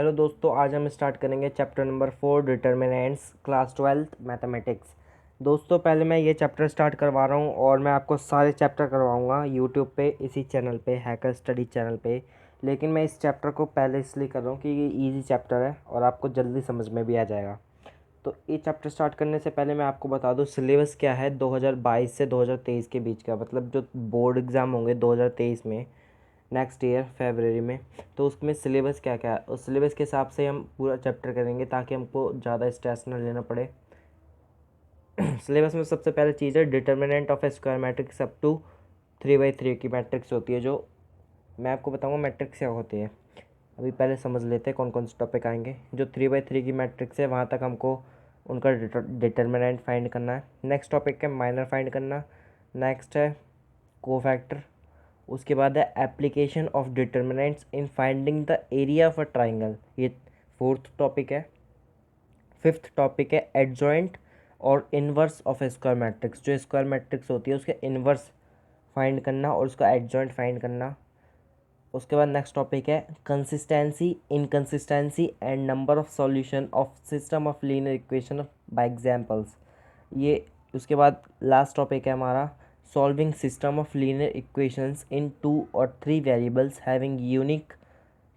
Hello दोस्तों, आज हम स्टार्ट करेंगे chapter number 4 determinants class 12th mathematics. दोस्तों पहले मैं ये चैप्टर स्टार्ट करवा रहा हूँ और मैं आपको सारे चैप्टर करवाऊँगा यूट्यूब पे, इसी चैनल पे, हैकर स्टडी चैनल पे। लेकिन मैं इस चैप्टर को पहले इसलिए कर रहा हूँ कि ये ईजी चैप्टर है और आपको जल्दी समझ में भी आ जाएगा। तो ये चैप्टर स्टार्ट करने से पहले मैं आपको बता दूँ सिलेबस क्या है 2022 से 2023 के बीच का, मतलब जो बोर्ड एग्ज़ाम होंगे 2023 में नेक्स्ट ईयर फरवरी में, तो उसमें सिलेबस क्या क्या है उस सिलेबस के हिसाब से हम पूरा चैप्टर करेंगे ताकि हमको ज़्यादा स्ट्रेस ना लेना पड़े। सिलेबस में सबसे पहले चीज़ है determinant of a square matrix up to 3/3 की मैट्रिक्स होती है, जो मैं आपको बताऊंगा मैट्रिक्स क्या होती है। अभी पहले समझ लेते हैं कौन कौन से टॉपिक आएंगे। जो 3/3 की मैट्रिक्स है वहाँ तक हमको उनका डिटर्मिनेंट फाइंड करना है। नेक्स्ट टॉपिक है माइनर फाइंड करना। नेक्स्ट है कोफैक्टर। उसके बाद है application of determinants in finding the area of a triangle, ये फोर्थ टॉपिक है। फिफ्थ टॉपिक है एडजॉइंट और inverse of a square matrix, जो स्क्वायर मैट्रिक्स होती है उसके इनवर्स फाइंड करना और उसका एडजॉइंट फाइंड करना। उसके बाद नेक्स्ट टॉपिक है consistency, inconsistency and number of solution of system of linear equation by examples, ये। उसके बाद लास्ट टॉपिक है हमारा solving system of linear equations इन 2 और 3 variables having unique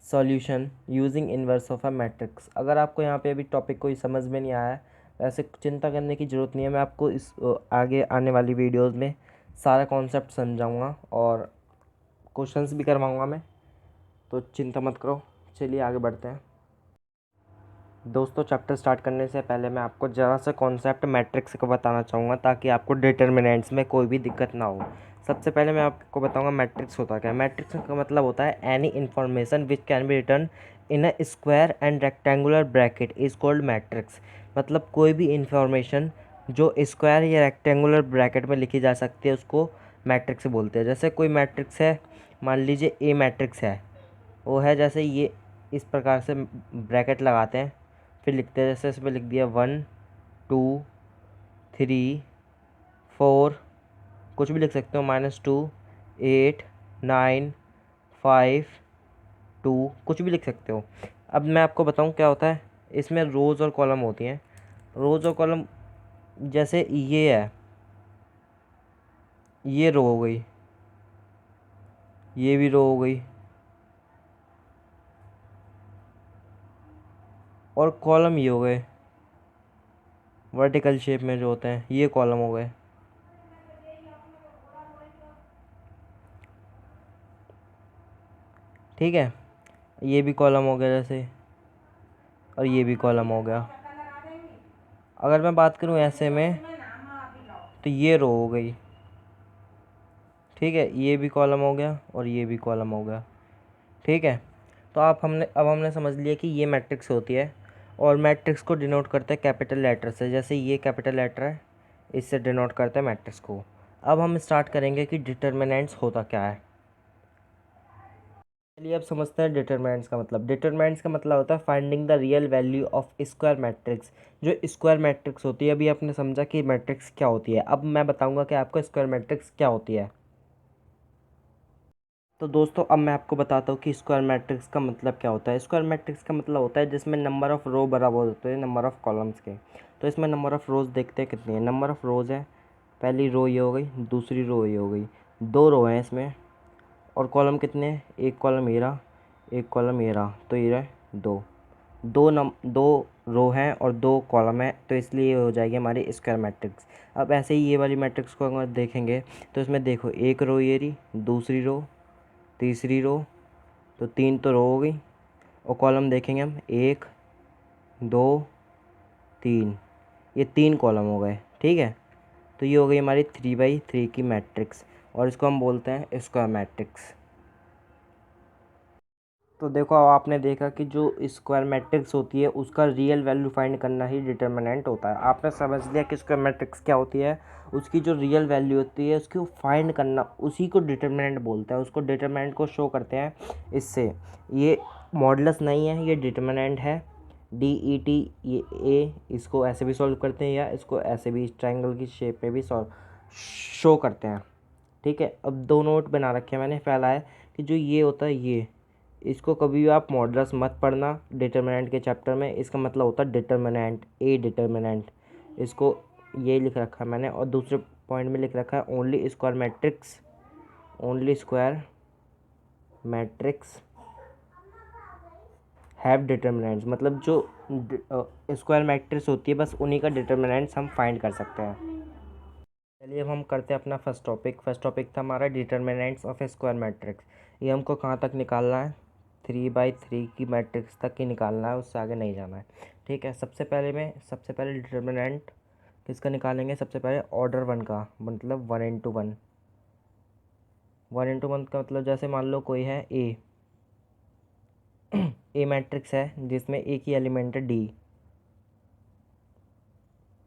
solution using inverse of a matrix. अगर आपको यहाँ पे अभी टॉपिक कोई समझ में नहीं आया है, वैसे चिंता करने की ज़रूरत नहीं है। मैं आपको इस आगे आने वाली वीडियोस में सारा कॉन्सेप्ट समझाऊंगा और क्वेश्चंस भी करवाऊंगा मैं, तो चिंता मत करो। चलिए आगे बढ़ते हैं। दोस्तों चैप्टर स्टार्ट करने से पहले मैं आपको ज़रा सा कॉन्सेप्ट मैट्रिक्स का बताना चाहूँगा ताकि आपको डिटर्मिनेंट्स में कोई भी दिक्कत ना हो। सबसे पहले मैं आपको बताऊँगा मैट्रिक्स होता क्या है। मैट्रिक्स का मतलब होता है any information which can be return in a square and rectangular bracket is called matrix. मतलब कोई भी इंफॉर्मेशन जो स्क्वायर या रेक्टेंगुलर ब्रैकेट में लिखी जा सकती है उसको मैट्रिक्स बोलते हैं। जैसे कोई मैट्रिक्स है, मान लीजिए ए मैट्रिक्स है, वो है जैसे ये इस प्रकार से ब्रैकेट लगाते हैं, फिर लिखते हैं जैसे इसमें लिख दिया 1 2 3 4, कुछ भी लिख सकते हो, -2 8 9 5 2, कुछ भी लिख सकते हो। अब मैं आपको बताऊं क्या होता है। इसमें रोज़ और कॉलम होती हैं। रोज़ और कॉलम जैसे ये है, ये रो हो गई, ये भी रो हो गई, और कॉलम ये हो गए वर्टिकल शेप में जो होते हैं, ये कॉलम हो गए। ठीक है, ये भी कॉलम हो गया जैसे, और ये भी कॉलम हो गया। अगर मैं बात करूं ऐसे में तो ये रो हो गई। ठीक है, ये भी कॉलम हो गया और ये भी कॉलम हो गया। ठीक है, तो अब हमने समझ लिया कि ये मैट्रिक्स होती है और मैट्रिक्स को डिनोट करते हैं कैपिटल लेटर से। जैसे ये कैपिटल लेटर है, इससे डिनोट करते हैं मैट्रिक्स को। अब हम स्टार्ट करेंगे कि डिटर्मिनेंट्स होता क्या है। चलिए अब समझते हैं डिटरमिनेंट्स का मतलब। डिटरमिनेंट्स का मतलब होता है finding the real value of square matrix. जो स्क्वायर मैट्रिक्स होती है, अभी आपने समझा कि मैट्रिक्स क्या होती है, अब मैं बताऊंगा कि आपको स्क्वायर मैट्रिक्स क्या होती है। तो दोस्तों अब मैं आपको बताता हूँ कि स्क्वायर मैट्रिक्स का मतलब क्या होता है। स्क्वायर मैट्रिक्स का मतलब होता है जिसमें नंबर ऑफ़ रो बराबर होते हैं नंबर ऑफ़ कॉलम्स के। तो इसमें नंबर ऑफ़ रोज़ देखते हैं कितनी है। नंबर ऑफ़ रोज़ है, पहली रो ये हो गई, दूसरी रो ये हो गई, 2 रो हैं इसमें। और कॉलम कितने हैं, एक कॉलम ये रहा, एक कॉलम ये रहा, तो ये रहे 2। 2 रो हैं और 2 कॉलम है, तो इसलिए ये हो जाएगी हमारी स्क्वायर मैट्रिक्स। अब ऐसे ही ये वाली मैट्रिक्स को अगर देखेंगे तो इसमें देखो, एक रो ये रही, दूसरी रो, तीसरी रो, तो 3 तो रो हो गई। और कॉलम देखेंगे हम, 1 2 3, ये 3 कॉलम हो गए। ठीक है, तो ये हो गई हमारी 3/3 की मैट्रिक्स और इसको हम बोलते हैं स्क्वायर मैट्रिक्स। तो देखो अब आपने देखा कि जो स्क्वायर मैट्रिक्स होती है उसका रियल वैल्यू फाइंड करना ही डिटर्मिनेंट होता है। आपने समझ लिया कि स्क्वायर मैट्रिक्स क्या होती है, उसकी जो रियल वैल्यू होती है उसको फाइंड करना, उसी को डिटर्मिनेंट बोलते हैं। उसको डिटर्मिनेंट को शो करते हैं इससे। ये मॉडुलस नहीं है, ये डिटर्मिनेंट है, DET। ये ए, इसको ऐसे भी सॉल्व करते हैं या इसको ऐसे भी ट्राइंगल की शेप में भी सॉल्व शो करते हैं। ठीक है, अब 2 नोट बना रखे हैं मैंने। पहला है कि जो ये होता है, ये इसको कभी भी आप मॉडुलस मत पढ़ना डिटर्मिनेंट के चैप्टर में, इसका मतलब होता है डिटर्मिनेंट, ए डिटर्मिनेंट। इसको ये लिख रखा है मैंने, और दूसरे पॉइंट में लिख रखा है only square matrix, only square matrix have determinants, मतलब जो स्क्वायर मैट्रिक्स होती है बस उन्हीं का डिटर्मिनेंट्स हम फाइंड कर सकते हैं। चलिए अब हम करते हैं अपना फर्स्ट टॉपिक। फर्स्ट टॉपिक था हमारा determinants of a square matrix. ये हमको कहाँ तक निकालना है, 3/3 की मैट्रिक्स तक ही निकालना है, उससे आगे नहीं जाना है। ठीक है, सबसे पहले डिटर्मिनेंट किसका निकालेंगे, सबसे पहले ऑर्डर 1 का, मतलब 1 × 1। 1 × 1 का मतलब जैसे मान लो कोई है ए ए मैट्रिक्स है जिसमें ए की एलिमेंट है डी,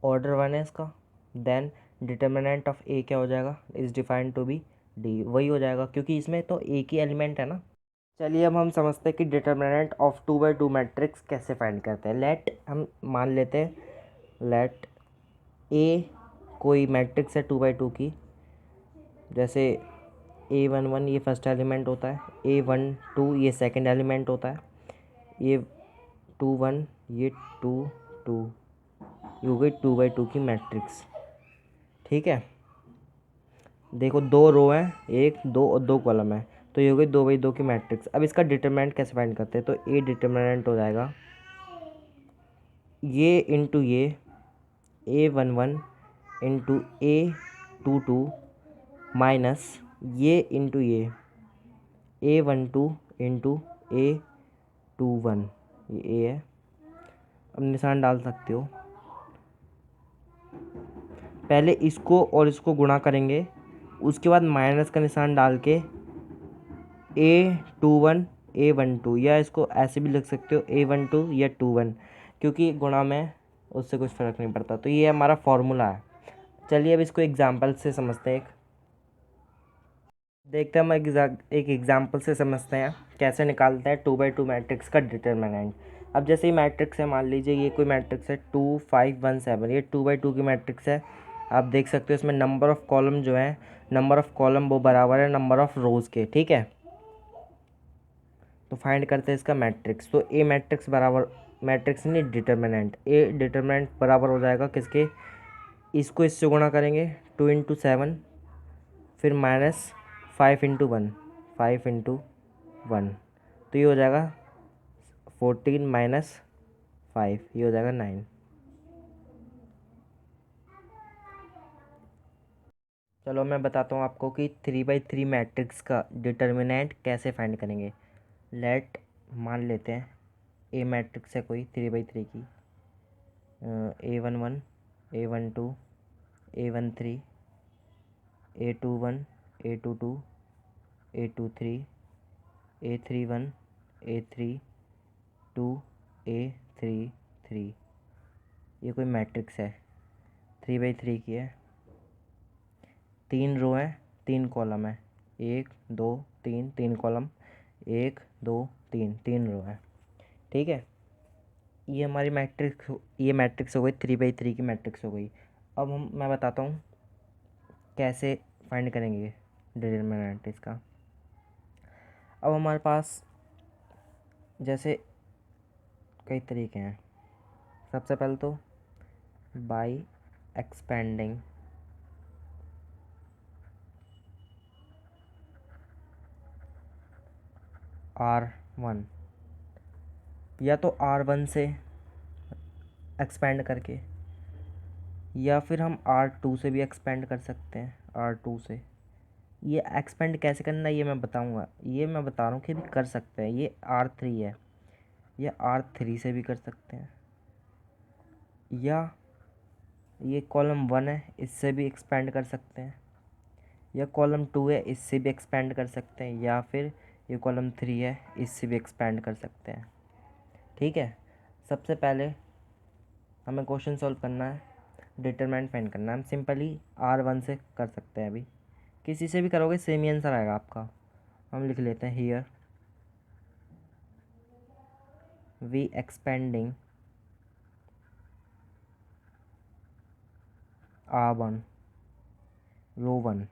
ऑर्डर 1 है इसका, देन डिटर्मिनेंट ऑफ ए क्या हो जाएगा, is defined to be D, वही हो जाएगा क्योंकि इसमें तो ए की एलिमेंट है ना। चलिए अब हम समझते हैं कि डिटर्मिनेंट ऑफ 2/2 मैट्रिक्स कैसे फाइंड करते हैं। लेट हम मान लेते हैं लेट ए कोई मैट्रिक्स है 2/2 की, जैसे A11 ये फर्स्ट एलिमेंट होता है, A12 ये सेकंड एलिमेंट होता है, ये 21 ये 2 ये हो गई 2/2 की मैट्रिक्स। ठीक है, देखो 2 रो हैं, 1 2 और 2 कॉलम है, तो ये हो गई 2/2 की मैट्रिक्स। अब इसका डिटरमिनेंट कैसे फाइंड करते हैं, तो ए डिटरमिनेंट हो जाएगा ये इंटू ये, A11 इंटू A22 माइनस ये इंटू ये, A12 इंटू A21, ये ए है। अब निशान डाल सकते हो, पहले इसको और इसको गुणा करेंगे, उसके बाद माइनस का निशान डाल के A21 A12, या इसको ऐसे भी लिख सकते हो A12 या 21, क्योंकि गुणा में उससे कुछ फ़र्क नहीं पड़ता। तो ये हमारा फॉर्मूला है। चलिए अब इसको एग्जाम्पल से समझते हैं, देखते हैं हम एक एग्जाम्पल से समझते हैं कैसे निकालते हैं 2/2 मैट्रिक्स का डिटर्मिनेंट। अब जैसे ही मैट्रिक्स है, मान लीजिए ये कोई मैट्रिक्स है 2 5 1 7, ये 2/2 की मैट्रिक्स है। आप देख सकते हो इसमें नंबर ऑफ़ कॉलम जो है, नंबर ऑफ़ कॉलम वो बराबर है नंबर ऑफ़ रोज़ के। ठीक है, तो फाइंड करते हैं इसका मैट्रिक्स। तो ए मैट्रिक्स बराबर, मैट्रिक्स नहीं डिटर्मिनेंट, ए डिटर्मिनेंट बराबर हो जाएगा किसके, इसको इससे गुणा करेंगे 2 × 7, फिर माइनस 5 × 1, 5 × 1, तो ये हो जाएगा 14 माइनस 5, ये हो जाएगा 9। चलो मैं बताता हूँ आपको कि 3/3 मैट्रिक्स का डिटर्मिनेंट कैसे फाइंड करेंगे। लेट मान लेते हैं ए मैट्रिक्स है कोई 3/3 की, A11 A12 A13 A21 A22 A23 A31 A32 A33, ये कोई मैट्रिक्स है 3/3 की है, 3 रो हैं 3 कॉलम है, 1 2 3 3 कॉलम, 1 2 3 3 रो है। ठीक है, ये हमारी ये मैट्रिक्स हो गई 3/3 की मैट्रिक्स हो गई। अब मैं बताता हूँ कैसे फाइंड करेंगे डिटर्मिनेंट इसका। अब हमारे पास जैसे कई तरीके हैं, सबसे पहले तो बाय एक्सपेंडिंग R1, या तो R1 से एक्सपेंड करके, या फिर हम R2 से भी एक्सपेंड कर सकते हैं, R2 से। ये एक्सपेंड कैसे करना है ये मैं बताऊंगा, ये मैं बता रहा हूँ कि भी कर सकते हैं। ये R3 है, ये R3 से भी कर सकते हैं, या ये कॉलम 1 है इससे भी एक्सपेंड कर सकते हैं, या कॉलम 2 है इससे भी एक्सपेंड कर सकते हैं, या फिर ये कॉलम 3 है इससे भी एक्सपेंड कर सकते हैं। ठीक है, सबसे पहले हमें क्वेश्चन सॉल्व करना है, डिटरमिनेंट फाइंड करना है। हम सिंपली R1 से कर सकते हैं, अभी किसी से भी करोगे सेम ही आंसर आएगा आपका। हम लिख लेते हैं हियर वी एक्सपेंडिंग R1 रो 1।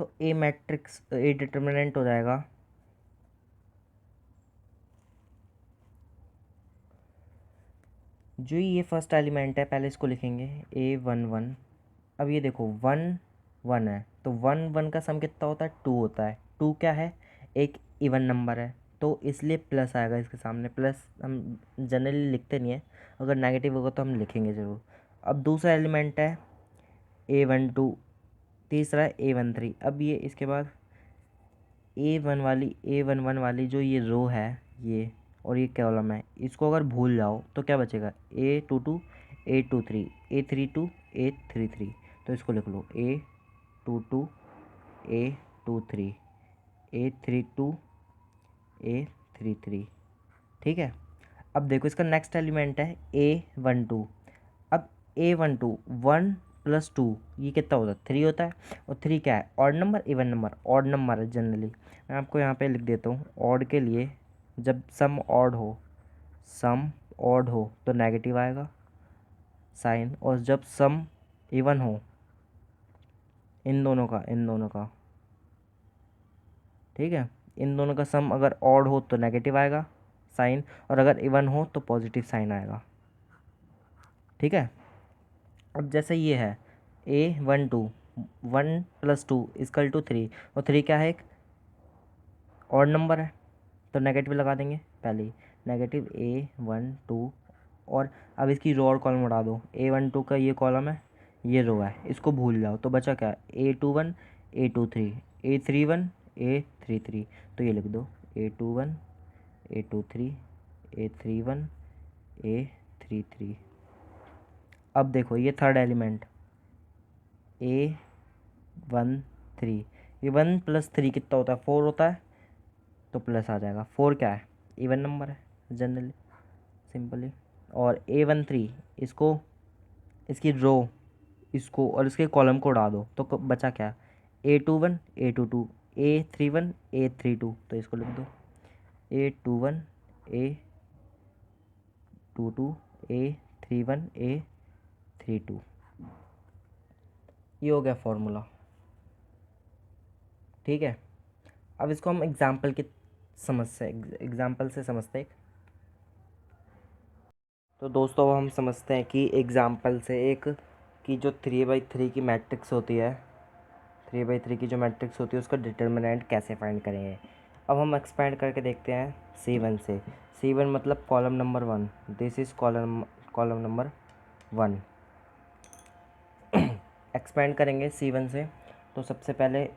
तो ए मैट्रिक्स ए डिटर्मिनेंट हो जाएगा जो ये फर्स्ट एलिमेंट है, पहले इसको लिखेंगे A11। अब ये देखो 1 1 है, तो 1 1 का सम कितना होता है, 2 होता है। 2 क्या है, एक इवन नंबर है, तो इसलिए प्लस आएगा इसके सामने। प्लस हम जनरली लिखते नहीं है, अगर नेगेटिव होगा तो हम लिखेंगे ज़रूर। अब दूसरा एलिमेंट है A12, तीसरा है A13। अब ये इसके बाद A11 वाली जो ये रो है ये, और ये कॉलम है, इसको अगर भूल जाओ तो क्या बचेगा, A22 A23 A32 A33। तो इसको लिख लो A22 A23 A32 A33। ठीक है। अब देखो इसका नेक्स्ट एलिमेंट है A12। अब A12 1 + 2 ये कितना होता है, 3 होता है। और 3 क्या है, odd number even number, odd number है जनरली। मैं आपको यहाँ पे लिख देता हूँ, ऑड के लिए जब सम ऑड हो तो नेगेटिव आएगा साइन, और जब सम इवन हो इन दोनों का, ठीक है, इन दोनों का सम अगर ऑड हो तो नेगेटिव आएगा साइन, और अगर इवन हो तो पॉजिटिव साइन आएगा। ठीक है। अब जैसे ये है A12 1 + 2 = 3, और 3 क्या है, एक ऑड नंबर है, तो नेगेटिव लगा देंगे पहले ही, नेगेटिव A12। और अब इसकी रो और कॉलम उड़ा दो, A12 का ये कॉलम है, ये रो है, इसको भूल जाओ तो बचा क्या, A21 A23 A31 A33। तो ये लिख दो A21 A23 A31 A33। अब देखो ये थर्ड एलिमेंट A13, ये 1 + 3 कितना होता है, 4 होता है, तो प्लस आ जाएगा। 4 क्या है, इवन नंबर है जनरली, सिंपली। और A13 इसको, इसकी रो, इसको और इसके कॉलम को उड़ा दो तो बचा क्या, A21 A22 A31 A32। तो इसको लिख दो A21 A22 A31 A32। ये हो गया फॉर्मूला। ठीक है। अब इसको हम एग्जाम्पल से समझते हैं। तो दोस्तों अब हम समझते हैं कि एग्जाम्पल से एक, कि जो 3/3 की मैट्रिक्स होती है, 3/3 की जो मैट्रिक्स होती है उसका डिटर्मिनेंट कैसे फाइंड करेंगे। अब हम एक्सपेंड करके देखते हैं C1 से। C1 मतलब column number 1, this is column number 1। Expand करेंगे C1 से, तो सबसे पहले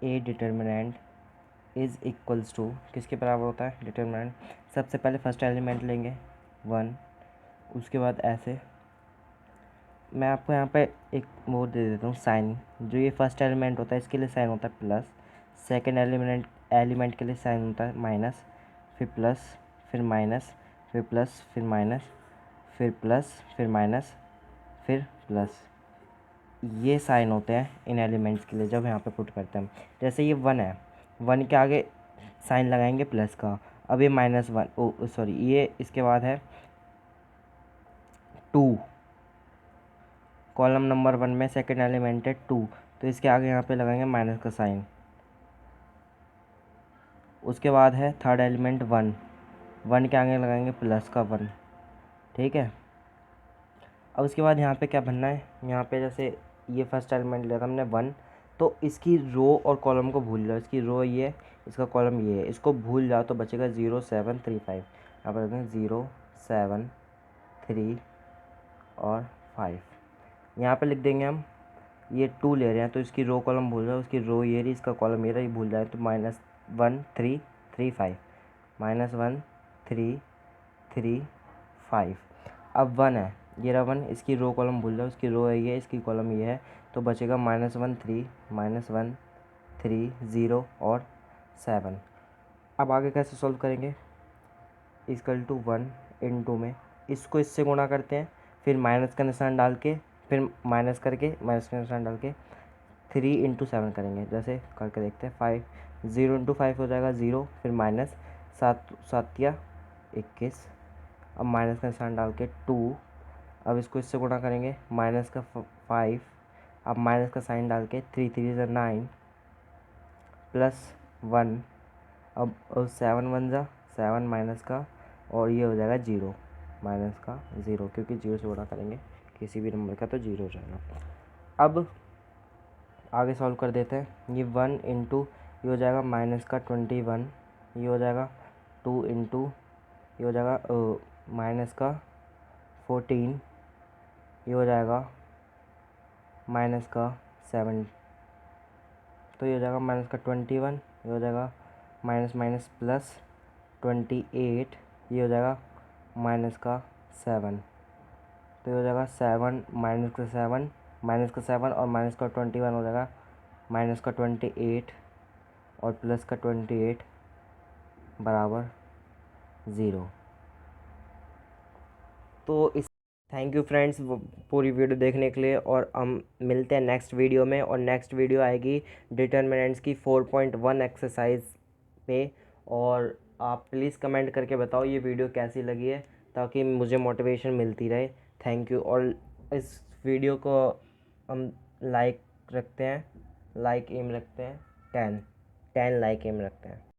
A determinant is equals to, किसके बराबर होता है डिटर्मिनेंट, सबसे पहले फर्स्ट एलिमेंट लेंगे 1, उसके बाद ऐसे, मैं आपको यहाँ पे एक वो दे देता हूँ साइन। जो ये फर्स्ट एलिमेंट होता है इसके लिए साइन होता है प्लस, सेकंड एलिमेंट के लिए साइन होता है माइनस, फिर प्लस, फिर माइनस, फिर प्लस, फिर माइनस, फिर प्लस, फिर माइनस, फिर प्लस। ये साइन होते हैं इन एलिमेंट्स के लिए जब यहाँ पे पुट करते हैं हम। जैसे ये 1 है, 1 के आगे साइन लगाएंगे प्लस का। अब ये -1, ओ सॉरी, ये इसके बाद है 2, कॉलम नंबर 1 में सेकंड एलिमेंट है 2, तो इसके आगे यहाँ पे लगाएंगे माइनस का साइन। उसके बाद है थर्ड एलिमेंट 1, 1 के आगे लगाएंगे प्लस का 1। ठीक है। अब उसके बाद यहाँ पे क्या बनना है, यहाँ पे जैसे ये फर्स्ट एलिमेंट लिया था हमने 1, तो इसकी रो और कॉलम को भूल जाओ, इसकी रो ये है, इसका कॉलम ये है, इसको भूल जाओ तो बचेगा 0 7 3 5। यहाँ पर देखें 0 7 3 और 5। यहाँ पे लिख देंगे हम, ये 2 ले रहे हैं तो इसकी रो कॉलम भूल जाओ, उसकी रो ये रही, इसका कॉलम ये रहा, ये भूल जाए तो -1 3 3 5, -1 3 3 5। अब 1 है, ये रहा 1, इसकी रो कॉलम भूल जाओ, इसकी रो है ये, इसकी कॉलम ये है, तो बचेगा -1 3 -1 3 0 और 7। अब आगे कैसे सॉल्व करेंगे, =1 इन 2 में इसको इससे गुणा करते हैं, फिर माइनस का निशान डाल के, फिर माइनस का निशान डाल के 3 × 7 करेंगे। जैसे करके देखते हैं, 0 × 5 हो जाएगा 0, फिर माइनस 7 7 या 21, अब माइनस का निशान डाल के 2, अब इसको इससे गुणा करेंगे, -5, अब माइनस का साइन डाल के 3 3 9, +1। अब 7 माइनस का, और ये हो जाएगा 0 माइनस का 0, क्योंकि 0 से बड़ा करेंगे किसी भी नंबर का तो 0 हो जाएगा। अब आगे सॉल्व कर देते हैं। ये 1 इंटू ये हो जाएगा -21, ये हो जाएगा 2 इंटू ये हो जाएगा -14, ये हो जाएगा -7, तो ये हो जाएगा -21, ये हो जाएगा माइनस माइनस +28, ये हो जाएगा -7, तो ये हो जाएगा 7 -7 और -21 हो जाएगा -28 और +28 बराबर 0। तो इस थैंक यू फ्रेंड्स पूरी वीडियो देखने के लिए, और हम मिलते हैं नेक्स्ट वीडियो में। और नेक्स्ट वीडियो आएगी डिटर्मिनेंट्स की 4.1 एक्सरसाइज पे। और आप प्लीज़ कमेंट करके बताओ ये वीडियो कैसी लगी है, ताकि मुझे मोटिवेशन मिलती रहे। Thank you. और इस वीडियो को हम लाइक रखते हैं, लाइक एम रखते हैं 10 लाइक एम रखते हैं।